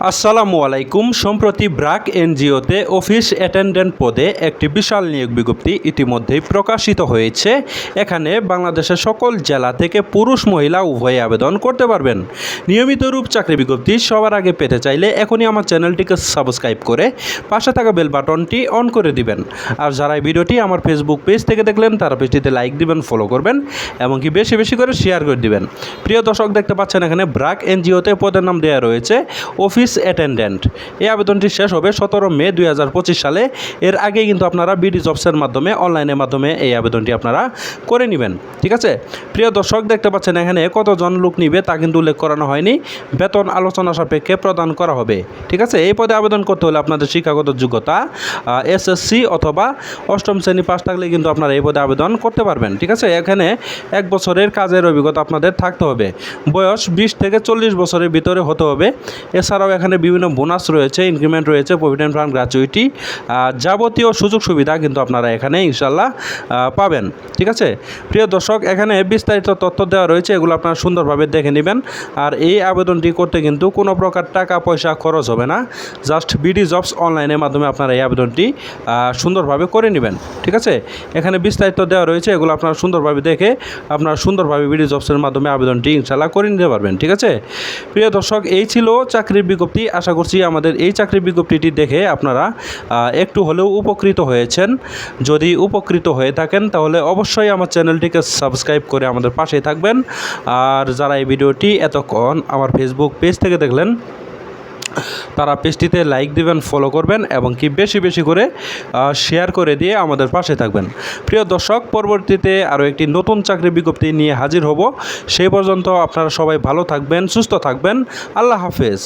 আসসালামু আলাইকুম। সম্প্রতি ব্র্যাক এনজিওতে অফিস অ্যাটেন্ডেন্ট পদে একটি বিশাল নিয়োগ বিজ্ঞপ্তি ইতিমধ্যেই প্রকাশিত হয়েছে। এখানে বাংলাদেশের সকল জেলা থেকে পুরুষ মহিলা উভয়ে আবেদন করতে পারবেন। নিয়মিত রূপ চাকরি বিজ্ঞপ্তি সবার আগে পেতে চাইলে এখনই আমার চ্যানেলটিকে সাবস্ক্রাইব করে পাশে থাকা বেল বাটনটি অন করে দিবেন। আর যারা এই ভিডিওটি আমার ফেসবুক পেজ থেকে দেখলেন তারা পেজটিতে লাইক দিবেন, ফলো করবেন এবং কি বেশি বেশি করে শেয়ার করে দিবেন। প্রিয় দর্শক, দেখতে পাচ্ছেন এখানে ব্র্যাক এনজিওতে পদের নাম দেওয়া রয়েছে অফিস অ্যাটেন্ডেন্ট। এই আবেদনটি শেষ হবে 17 মে 2025 সালে। এর আগে কিন্তু আপনারা বিডি জবসের মাধ্যমে অনলাইনের মাধ্যমে এই আবেদনটি আপনারা করে নেবেন। ঠিক আছে প্রিয় দর্শক, দেখতে পাচ্ছেন এখানে কতজন লোক নিবে তা কিন্তু উল্লেখ করানো হয়নি। বেতন আলোচনা সাপেক্ষে প্রদান করা হবে। ঠিক আছে, এই পদে আবেদন করতে হলে আপনাদের শিক্ষাগত যোগ্যতা এসএসসি অথবা অষ্টম শ্রেণী পাস থাকলে কিন্তু আপনারা এই পদে আবেদন করতে পারবেন। ঠিক আছে, এখানে 1 বছরের কাজের অভিজ্ঞতা আপনাদের থাকতে হবে। বয়স 20 থেকে 40 বছরের ভিতরে হতে হবে। এছাড়াও এখানে বিভিন্ন বোনাস রয়েছে, ইনক্রিমেন্ট রয়েছে, প্রভিডেন্ট ফান্ড, গ্র্যাচুইটি, যাবতীয় সুযোগ সুবিধা কিন্তু আপনারা এখানে ইনশাল্লাহ পাবেন। ঠিক আছে প্রিয় দর্শক, এখানে বিস্তারিত তথ্য দেওয়া রয়েছে, এগুলো আপনারা সুন্দরভাবে দেখে নেবেন। আর এই আবেদনটি করতে কিন্তু কোনো প্রকার টাকা পয়সা খরচ হবে না। জাস্ট বিডি জবস অনলাইনের মাধ্যমে আপনারা এই আবেদনটি সুন্দরভাবে করে নেবেন। ঠিক আছে, এখানে বিস্তারিত দেওয়া রয়েছে, এগুলো আপনারা সুন্দরভাবে দেখে আপনারা সুন্দরভাবে বিডি জবসের মাধ্যমে আবেদনটি ইনশাল্লাহ করে নিতে পারবেন। ঠিক আছে প্রিয় দর্শক, এই ছিল চাকরির বিজ্ঞপ্তি। আশা করছি আমাদের এই চাকরির বিজ্ঞপ্তিটি দেখে আপনারা একটু হলেও উপকৃত হয়েছেন। যদি উপকৃত হয়ে থাকেন তাহলে অবশ্যই আমার চ্যানেলটিকে সাবস্ক্রাইব করে আমাদের পাশেই থাকবেন। আর যারা এই ভিডিওটি এতক্ষণ আমার ফেসবুক পেজ থেকে দেখলেন তারা পেজটিতে লাইক দিবেন, ফলো করবেন এবং কি বেশি বেশি করে শেয়ার করে দিয়ে আমাদের পাশে থাকবেন। প্রিয় দর্শক, পরবর্তীতে আরও একটি নতুন চাকরি বিজ্ঞপ্তি নিয়ে হাজির হব। সেই পর্যন্ত আপনারা সবাই ভালো থাকবেন, সুস্থ থাকবেন। আল্লাহ হাফেজ।